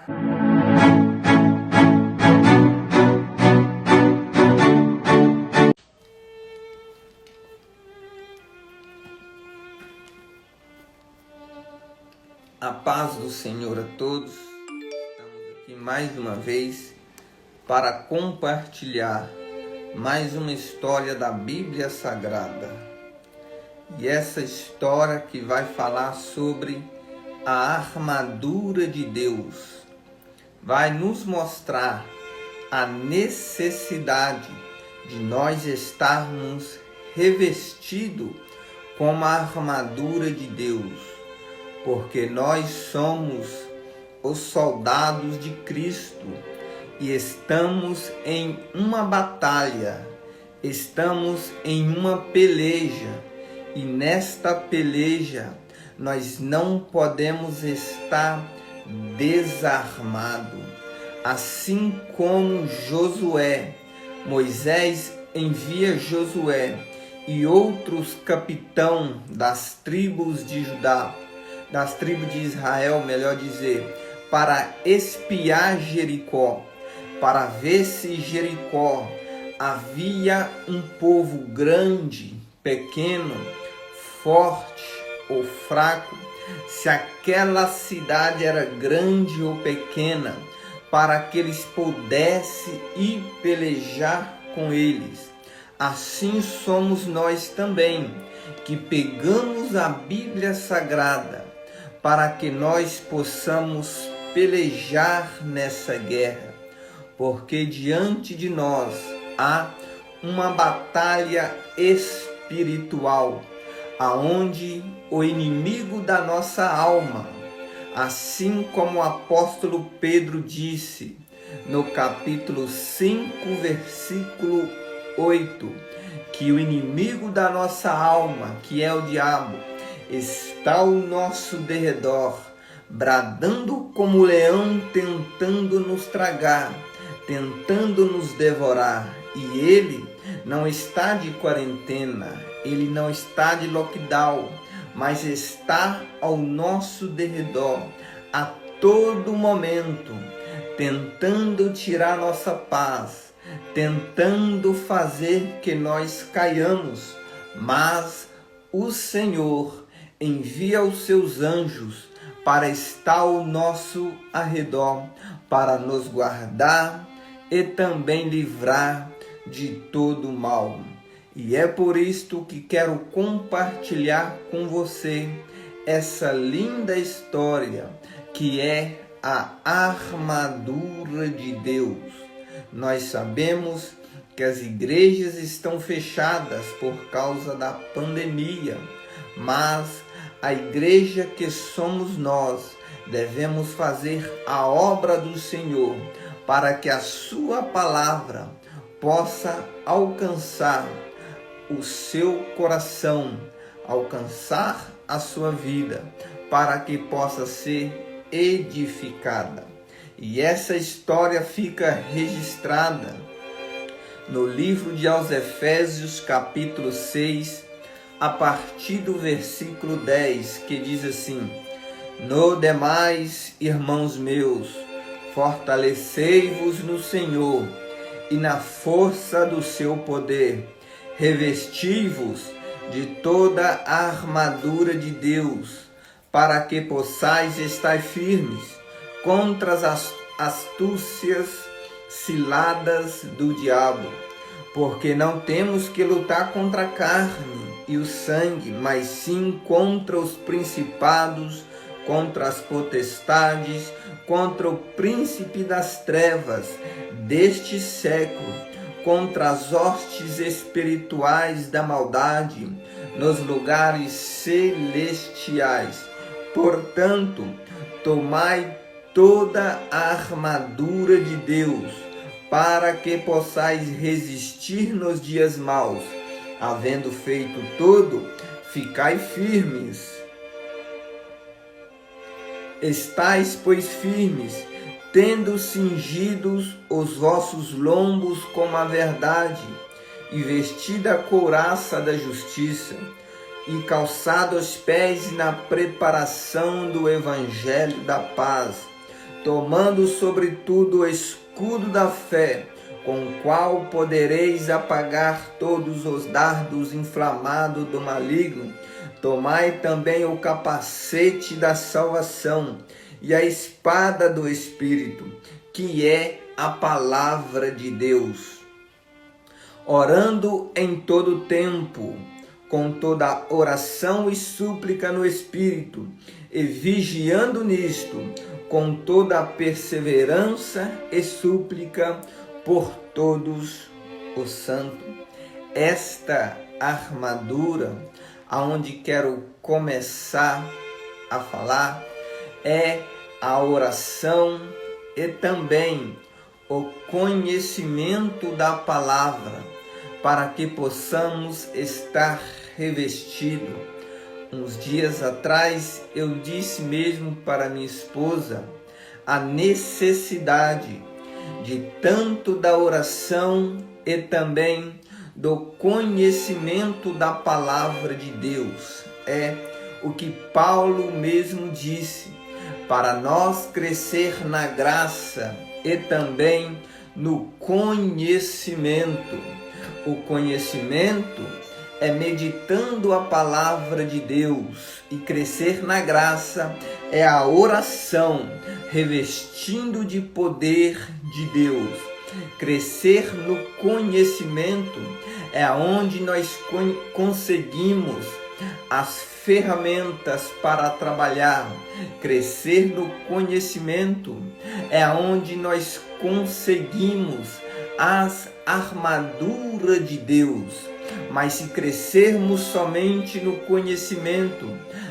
A paz do Senhor a todos. Estamos aqui mais uma vez para compartilhar mais uma história da Bíblia Sagrada. E essa história que vai falar sobre a armadura de Deus vai nos mostrar a necessidade de nós estarmos revestidos com a armadura de Deus. Porque nós somos os soldados de Cristo e estamos em uma batalha, estamos em uma peleja, e nesta peleja nós não podemos estar desarmados. Assim como Josué, Moisés envia Josué e outros capitães das tribos de Judá, das tribos de Israel, melhor dizer, para espiar Jericó, para ver se Jericó havia um povo grande, pequeno, forte ou fraco, se aquela cidade era grande ou pequena, para que eles pudessem ir pelejar com eles. Assim somos nós também, que pegamos a Bíblia Sagrada, para que nós possamos pelejar nessa guerra, porque diante de nós há uma batalha espiritual, aonde o inimigo da nossa alma, assim como o apóstolo Pedro disse no capítulo 5, versículo 8, que o inimigo da nossa alma, que é o diabo, está ao nosso derredor, bradando como leão, tentando nos tragar, tentando nos devorar. E ele não está de quarentena, ele não está de lockdown, mas está ao nosso derredor a todo momento, tentando tirar nossa paz, tentando fazer que nós caiamos. Mas o Senhor envia os seus anjos para estar ao nosso arredor, para nos guardar e também livrar de todo o mal. E é por isto que quero compartilhar com você essa linda história que é a armadura de Deus. Nós sabemos que as igrejas estão fechadas por causa da pandemia, mas a igreja que somos nós devemos fazer a obra do Senhor para que a sua palavra possa alcançar o seu coração, alcançar a sua vida, para que possa ser edificada. E essa história fica registrada no livro de aos Efésios, capítulo 6, a partir do versículo 10, que diz assim: No demais, irmãos meus, fortalecei-vos no Senhor e na força do seu poder, revesti-vos de toda a armadura de Deus, para que possais estar firmes contra as astúcias ciladas do diabo. Porque não temos que lutar contra a carne e o sangue, mas sim contra os principados, contra as potestades, contra o príncipe das trevas deste século, contra as hostes espirituais da maldade nos lugares celestiais. Portanto, tomai toda a armadura de Deus, para que possais resistir nos dias maus. Havendo feito tudo, ficai firmes. Estais, pois, firmes, tendo cingidos os vossos lombos com a verdade, e vestida a couraça da justiça, e calçado os pés na preparação do evangelho da paz, tomando sobretudo o escudo da fé, com o qual podereis apagar todos os dardos inflamados do maligno. Tomai também o capacete da salvação e a espada do Espírito, que é a palavra de Deus. Orando em todo tempo, com toda oração e súplica no Espírito, e vigiando nisto, com toda perseverança e súplica por todos os santos. Esta armadura, aonde quero começar a falar, é a oração e também o conhecimento da palavra, para que possamos estar revestidos. Uns dias atrás eu disse mesmo para minha esposa a necessidade de tanto da oração e também do conhecimento da palavra de Deus. É o que Paulo mesmo disse, para nós crescer na graça e também no conhecimento. O conhecimento é meditando a palavra de Deus, e crescer na graça é a oração, revestindo de poder de Deus. Crescer no conhecimento é onde nós conseguimos as ferramentas para trabalhar. Crescer no conhecimento é onde nós conseguimos as armaduras de Deus. Mas se crescermos somente no conhecimento,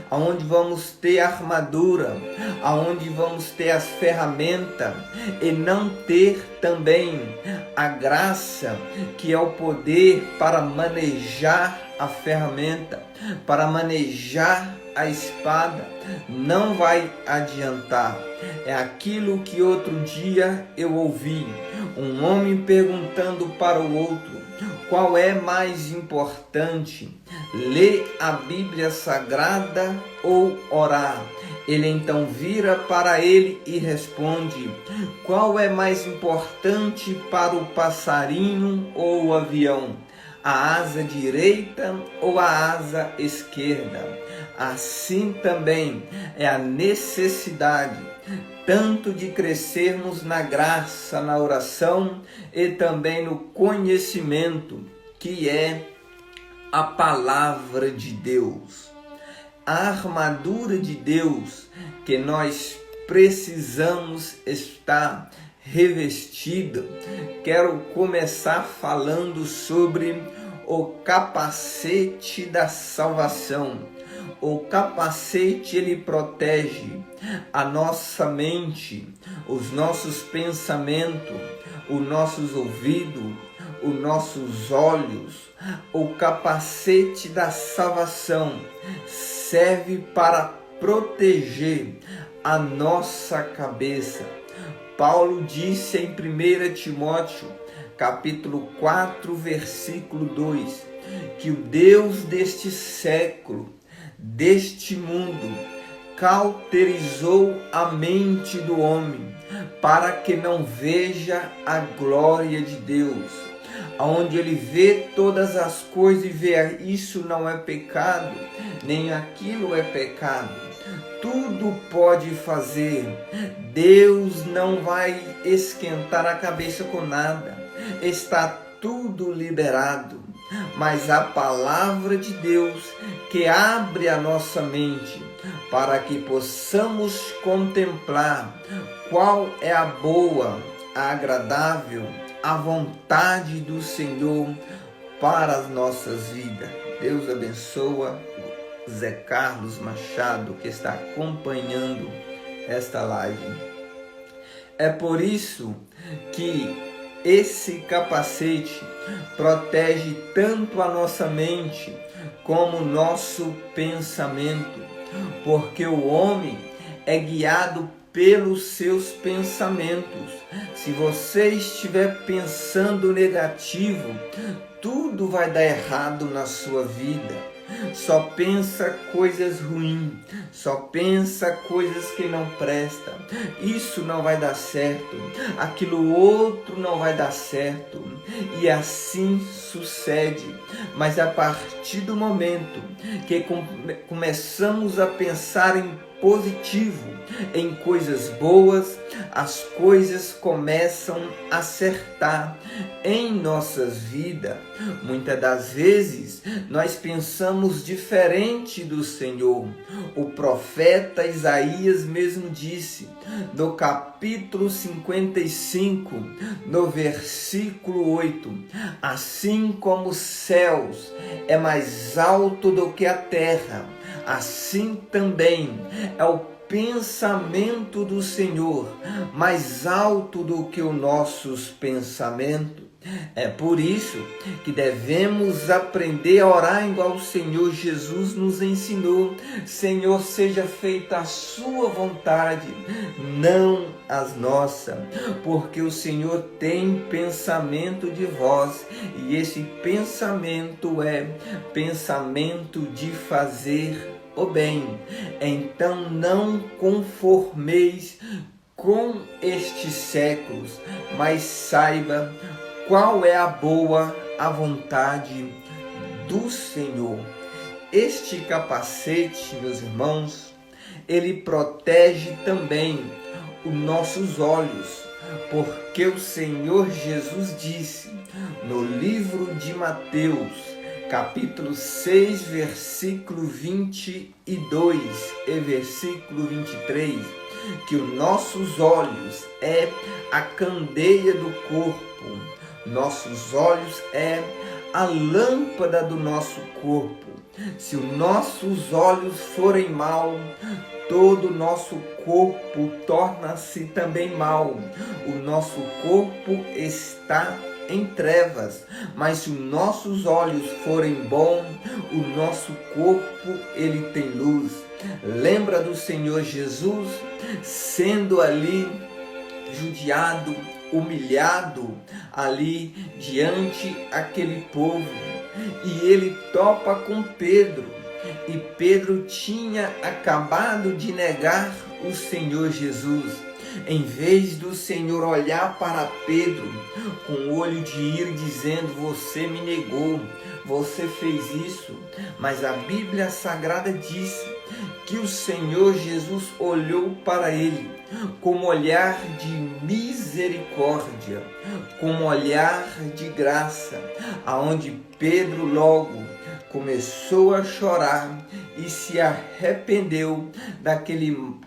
aonde vamos ter a armadura, aonde vamos ter as ferramentas, e não ter também a graça, que é o poder para manejar a ferramenta, para manejar a espada, não vai adiantar. É aquilo que outro dia eu ouvi, um homem perguntando para o outro: qual é mais importante, ler a Bíblia Sagrada ou orar? Ele então vira para ele e responde: qual é mais importante para o passarinho ou o avião? A asa direita ou a asa esquerda? Assim também é a necessidade tanto de crescermos na graça, na oração e também no conhecimento, que é a palavra de Deus. A armadura de Deus que nós precisamos estar revestido. Quero começar falando sobre o capacete da salvação. O capacete, ele protege a nossa mente, os nossos pensamentos, os nossos ouvidos, os nossos olhos. O capacete da salvação serve para proteger a nossa cabeça. Paulo disse em 1 Timóteo, capítulo 4, versículo 2, que o Deus deste século, deste mundo, cauterizou a mente do homem, para que não veja a glória de Deus. Onde ele vê todas as coisas e vê: isso não é pecado, nem aquilo é pecado. Tudo pode fazer. Deus não vai esquentar a cabeça com nada. Está tudo liberado. Mas a palavra de Deus que abre a nossa mente para que possamos contemplar qual é a boa, a agradável, a vontade do Senhor para as nossas vidas. Deus abençoa Zé Carlos Machado, que está acompanhando esta live. É por isso que esse capacete protege tanto a nossa mente como o nosso pensamento, porque o homem é guiado pelos seus pensamentos. Se você estiver pensando negativo, tudo vai dar errado na sua vida. só pensa coisas ruins, só pensa coisas que não prestam. Isso não vai dar certo, aquilo outro não vai dar certo, e assim sucede. Mas a partir do momento que começamos a pensar em positivo, em coisas boas, as coisas começam a acertar em nossas vidas. Muitas das vezes nós pensamos diferente do Senhor. O profeta Isaías mesmo disse, no capítulo 55, no versículo 8, assim como os céus é mais alto do que a terra, assim também é o pensamento do Senhor, mais alto do que os nossos pensamentos. É por isso que devemos aprender a orar igual o Senhor Jesus nos ensinou. Senhor, seja feita a sua vontade, não as nossas, porque o Senhor tem pensamento de vós, e esse pensamento é pensamento de fazer o bem. Então não conformeis com estes séculos, mas saiba qual é a boa a vontade do Senhor. Este capacete, meus irmãos, ele protege também os nossos olhos, porque o Senhor Jesus disse no livro de Mateus, capítulo 6, versículo 22 e versículo 23, que os nossos olhos é a candeia do corpo, nossos olhos é a lâmpada do nosso corpo. Se os nossos olhos forem mal, todo o nosso corpo torna-se também mal. O nosso corpo está em trevas, mas se os nossos olhos forem bons, o nosso corpo ele tem luz. Lembra do Senhor Jesus sendo ali judiado, humilhado ali diante aquele povo, e ele topa com Pedro, e Pedro tinha acabado de negar o Senhor Jesus. Em vez do Senhor olhar para Pedro com o olho de ira, dizendo: você me negou, você fez isso, mas a Bíblia Sagrada diz que o Senhor Jesus olhou para ele com um olhar de misericórdia, com um olhar de graça, aonde Pedro logo começou a chorar e se arrependeu daquele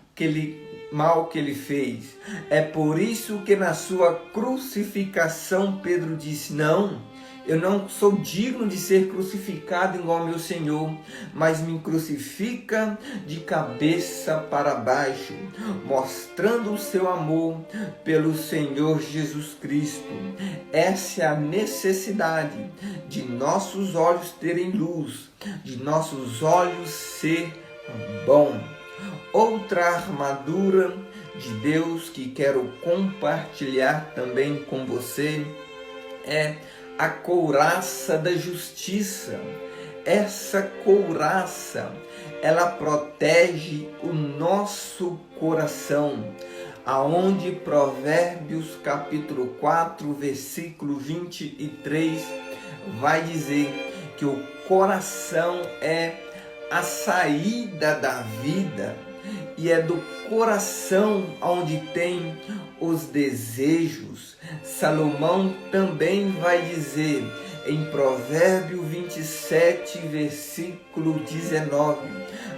mal que ele fez. É por isso que na sua crucificação Pedro disse: não, eu não sou digno de ser crucificado igual meu Senhor, mas me crucifica de cabeça para baixo, mostrando o seu amor pelo Senhor Jesus Cristo. Essa é a necessidade de nossos olhos terem luz, de nossos olhos ser bom. Outra armadura de Deus que quero compartilhar também com você é a couraça da justiça. Essa couraça, ela protege o nosso coração, aonde Provérbios capítulo 4, versículo 23 vai dizer que o coração é a saída da vida, e é do coração onde tem os desejos. Salomão também vai dizer em Provérbio 27, versículo 19,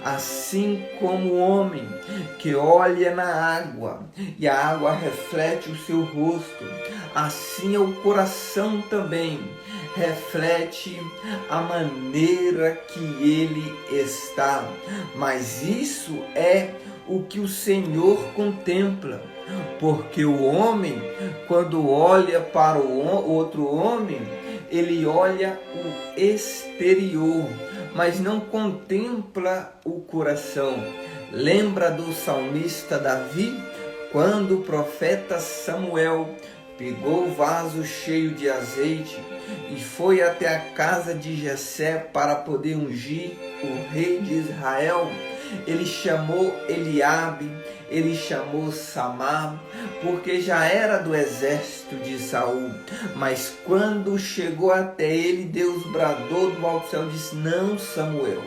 assim como o homem que olha na água e a água reflete o seu rosto, assim é o coração também reflete a maneira que ele está. Mas isso é o que o Senhor contempla, porque o homem, quando olha para o outro homem, ele olha o exterior, mas não contempla o coração. Lembra do salmista Davi, quando o profeta Samuel pegou o vaso cheio de azeite e foi até a casa de Jessé para poder ungir o rei de Israel. Ele chamou Eliabe, ele chamou Samar, porque já era do exército de Saul. Mas quando chegou até ele, Deus bradou do alto céu e disse: não, Samuel,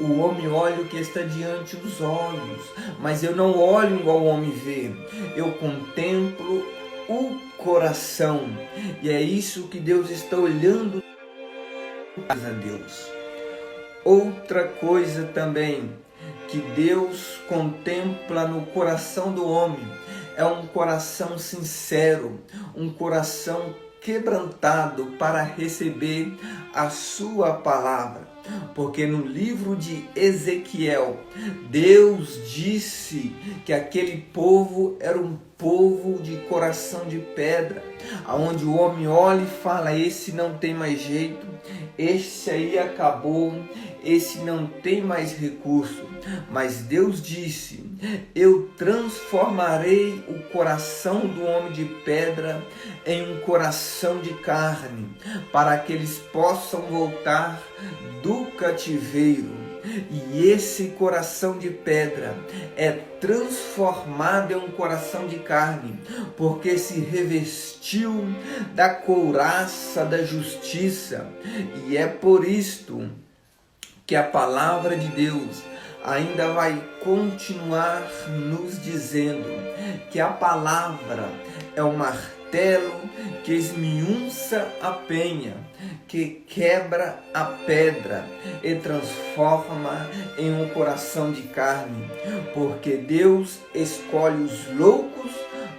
o homem olha o que está diante dos olhos, mas eu não olho igual o homem vê, eu contemplo o coração. E é isso que Deus está olhando a Deus. Outra coisa também que Deus contempla no coração do homem é um coração sincero, um coração quebrantado para receber a sua palavra. Porque no livro de Ezequiel, Deus disse que aquele povo era um povo de coração de pedra, aonde o homem olha e fala: esse não tem mais jeito, esse aí acabou, esse não tem mais recurso. Mas Deus disse: eu transformarei o coração do homem de pedra em um coração de carne, para que eles possam voltar do cativeiro. E esse coração de pedra é transformado em um coração de carne, porque se revestiu da couraça da justiça. E é por isto que a palavra de Deus ainda vai continuar nos dizendo que a palavra é o martelo que esmiuça a penha, que quebra a pedra e transforma em um coração de carne, porque Deus escolhe os loucos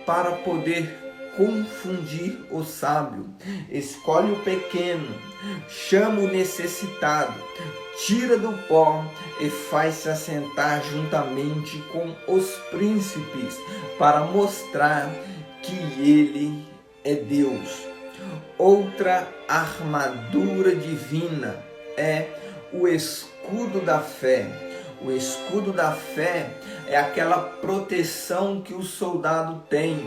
para poder confundir o sábio, escolhe o pequeno, chama o necessitado, tira do pó e faz-se assentar juntamente com os príncipes, para mostrar que ele é Deus. Outra armadura divina é o escudo da fé. O escudo da fé é aquela proteção que o soldado tem,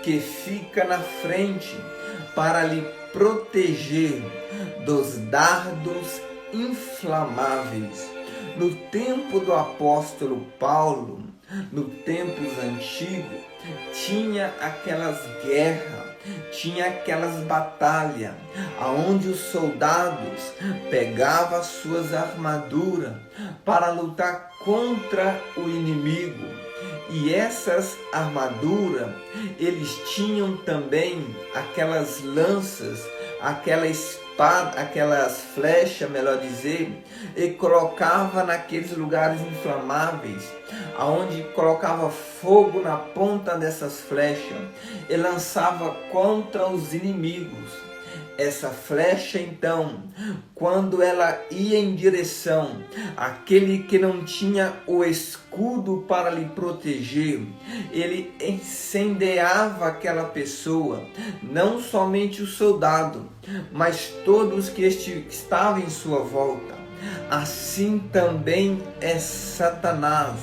que fica na frente para lhe proteger dos dardos inflamáveis. No tempo do apóstolo Paulo, no tempos antigos, tinha aquelas guerras, tinha aquelas batalhas, aonde os soldados pegavam as suas armaduras para lutar contra o inimigo. E essas armaduras, eles tinham também aquelas lanças, aquela espada, aquelas flechas, melhor dizer, e colocava naqueles lugares inflamáveis, aonde colocava fogo na ponta dessas flechas e lançava contra os inimigos. Essa flecha, então, quando ela ia em direção àquele que não tinha o escudo para lhe proteger, ele incendiava aquela pessoa, não somente o soldado, mas todos que estavam em sua volta. Assim também é Satanás,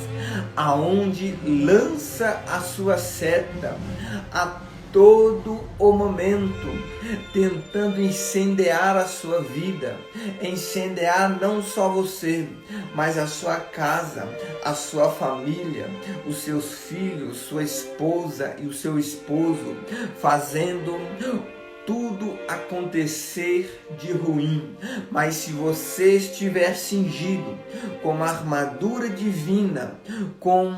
aonde lança a sua seta a todo o momento, tentando incendiar a sua vida, incendiar não só você, mas a sua casa, a sua família, os seus filhos, sua esposa e o seu esposo, fazendo tudo acontecer de ruim. Mas se você estiver cingido com a armadura divina, com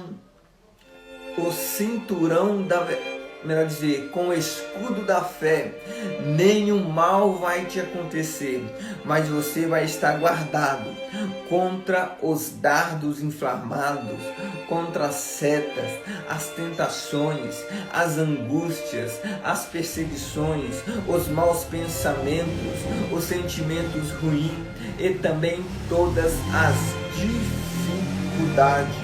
o cinturão melhor dizer, com o escudo da fé, nenhum mal vai te acontecer, mas você vai estar guardado contra os dardos inflamados, contra as setas, as tentações, as angústias, as perseguições, os maus pensamentos, os sentimentos ruins e também todas as dificuldades.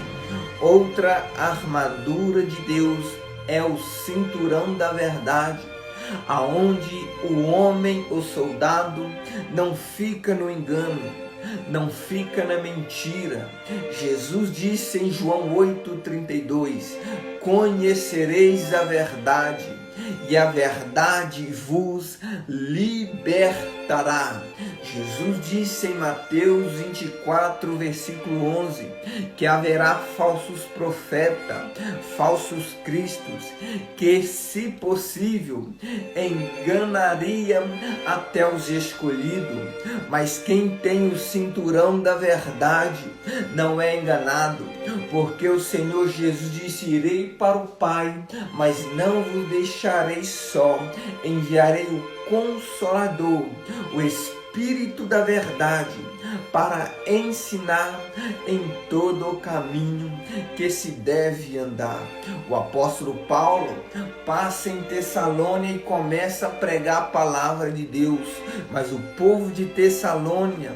Outra armadura de Deus é o cinturão da verdade, aonde o homem, o soldado, não fica no engano, não fica na mentira. Jesus disse em João 8,32: conhecereis a verdade e a verdade vos libertará. Jesus disse em Mateus 24, versículo 11, que haverá falsos profetas, falsos cristos, que, se possível, enganariam até os escolhidos. Mas quem tem o cinturão da verdade não é enganado, porque o Senhor Jesus disse: irei para o Pai, mas não vos deixarei só, enviarei o Consolador, o Espírito da verdade, para ensinar em todo o caminho que se deve andar. O apóstolo Paulo passa em Tessalônia e começa a pregar a palavra de Deus, mas o povo de Tessalônia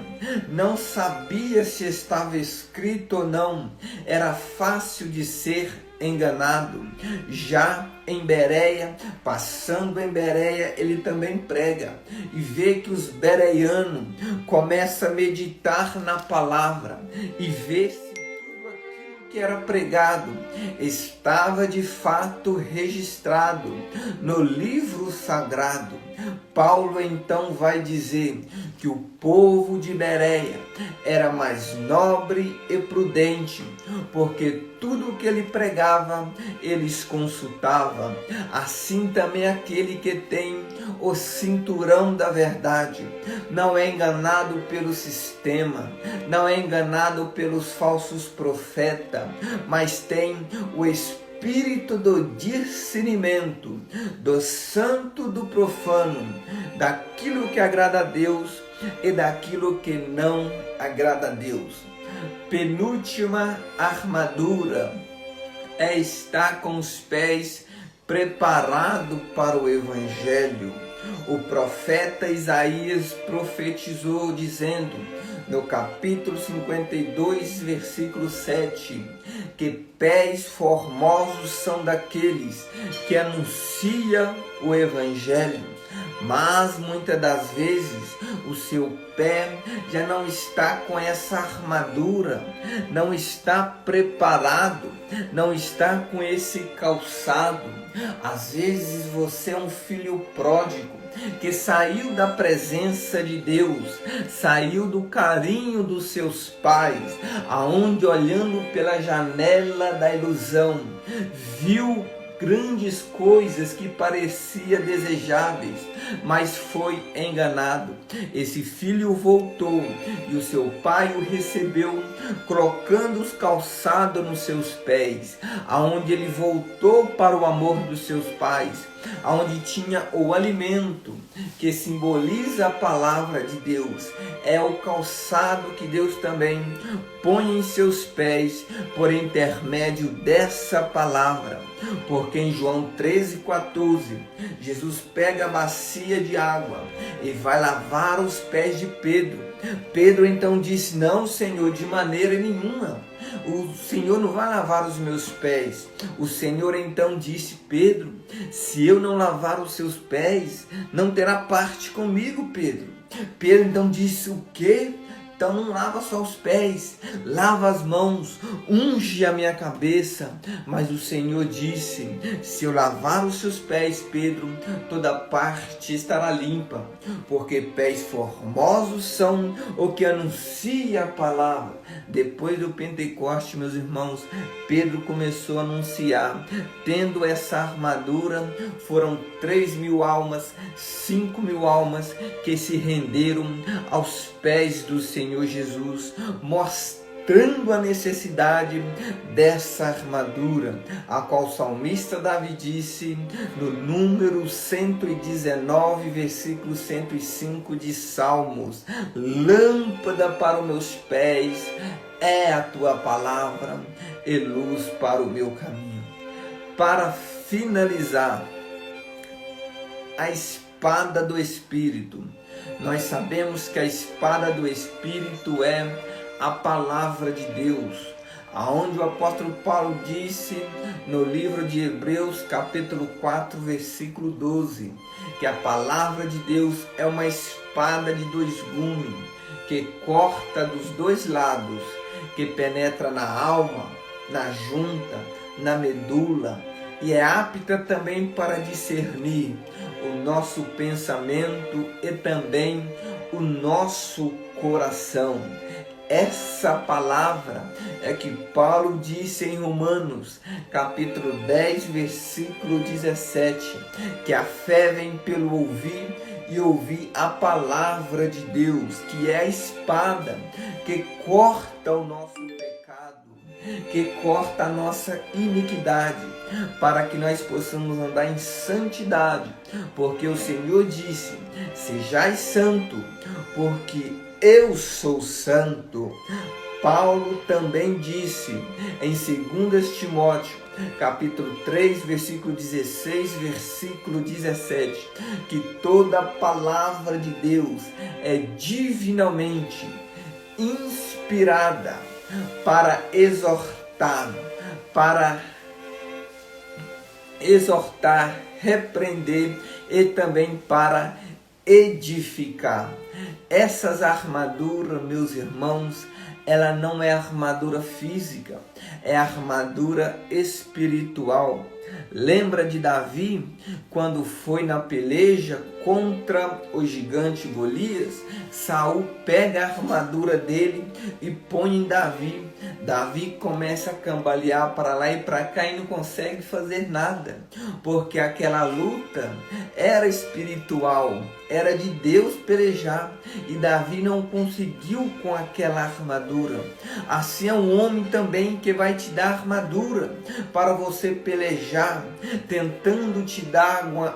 não sabia se estava escrito ou não. Era fácil de ser enganado. Já em Bereia, passando em Bereia, ele também prega e vê que os bereianos começam a meditar na palavra e vê se tudo aquilo que era pregado estava de fato registrado no livro sagrado. Paulo então vai dizer que o povo de Bereia era mais nobre e prudente, porque tudo o que ele pregava, eles consultavam. Assim também aquele que tem o cinturão da verdade não é enganado pelo sistema, não é enganado pelos falsos profetas, mas tem o Espírito do discernimento, do santo, do profano, daquilo que agrada a Deus e daquilo que não agrada a Deus. Penúltima armadura é estar com os pés preparados para o Evangelho. O profeta Isaías profetizou dizendo, no capítulo 52, versículo 7, que pés formosos são daqueles que anunciam o Evangelho. Mas muitas das vezes o seu pé já não está com essa armadura, não está preparado, não está com esse calçado. Às vezes você é um filho pródigo que saiu da presença de Deus, saiu do carinho dos seus pais, aonde olhando pela janela da ilusão, viu grandes coisas que pareciam desejáveis, mas foi enganado. Esse filho voltou e o seu pai o recebeu, colocando os calçados nos seus pés, aonde ele voltou para o amor dos seus pais, aonde tinha o alimento que simboliza a palavra de Deus. É o calçado que Deus também põe em seus pés por intermédio dessa palavra. Porque em João 13,14, Jesus pega a bacia de água e vai lavar os pés de Pedro. Pedro então disse: não, Senhor, de maneira nenhuma. O Senhor não vai lavar os meus pés. O Senhor então disse: Pedro, se eu não lavar os seus pés, não terá parte comigo, Pedro. Pedro então disse: o quê? Então não lava só os pés, lava as mãos, unge a minha cabeça. Mas o Senhor disse: se eu lavar os seus pés, Pedro, toda parte estará limpa, porque pés formosos são o que anuncia a palavra. Depois do Pentecoste, meus irmãos, Pedro começou a anunciar. Tendo essa armadura, foram 3.000 almas, 5.000 almas que se renderam aos pés do Senhor Jesus, mostrando a necessidade dessa armadura, a qual o salmista Davi disse no número 119, versículo 105 de Salmos: lâmpada para os meus pés é a tua palavra e luz para o meu caminho. Para finalizar, a espada do Espírito. Nós sabemos que a espada do Espírito é a palavra de Deus, aonde o apóstolo Paulo disse no livro de Hebreus, capítulo 4, versículo 12, que a palavra de Deus é uma espada de dois gumes, que corta dos dois lados, que penetra na alma, na junta, na medula, e é apta também para discernir o nosso pensamento e também o nosso coração. Essa palavra é que Paulo disse em Romanos, capítulo 10, versículo 17, que a fé vem pelo ouvir e ouvir a palavra de Deus, que é a espada que corta o nosso pecado, que corta a nossa iniquidade, para que nós possamos andar em santidade, porque o Senhor disse: sejais santo, porque eu sou santo. Paulo também disse em 2 Timóteo, capítulo 3, versículo 16, versículo 17, que toda palavra de Deus é divinamente inspirada para exortar, repreender e também para edificar. Essas armaduras, meus irmãos, ela não é armadura física, é armadura espiritual. Lembra de Davi, quando foi na peleja contra o gigante Golias? Saul pega a armadura dele e põe em Davi. Davi começa a cambalear para lá e para cá e não consegue fazer nada, porque aquela luta era espiritual, era de Deus pelejar, e Davi não conseguiu com aquela armadura. Assim é um homem também que vai te dar armadura para você pelejar, tentando te dar uma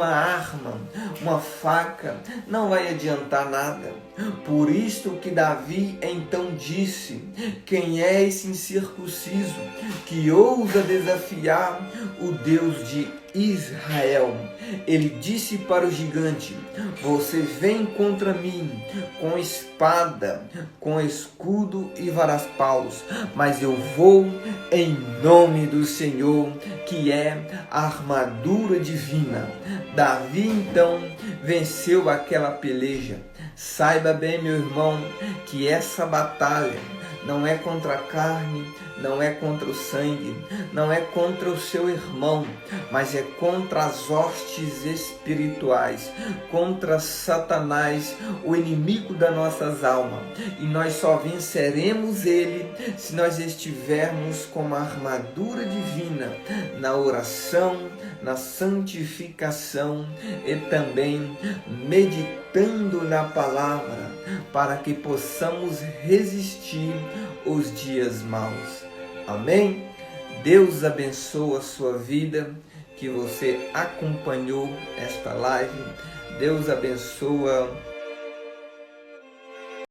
arma, uma faca, não vai adiantar nada. Por isso que Davi então disse: quem é esse incircunciso que ousa desafiar o Deus de Israel? Ele disse para o gigante: você vem contra mim com espada, com escudo e varas paus, mas eu vou em nome do Senhor, que é a armadura divina. Davi então venceu aquela peleja. Saiba bem, meu irmão, que essa batalha não é contra a carne, não é contra o sangue, não é contra o seu irmão, mas é contra as hostes espirituais, contra Satanás, o inimigo das nossas almas. E nós só venceremos ele se nós estivermos com uma armadura divina na oração, na santificação e também meditando na palavra, para que possamos resistir os dias maus. Amém? Deus abençoe a sua vida, que você acompanhou esta live. Deus abençoe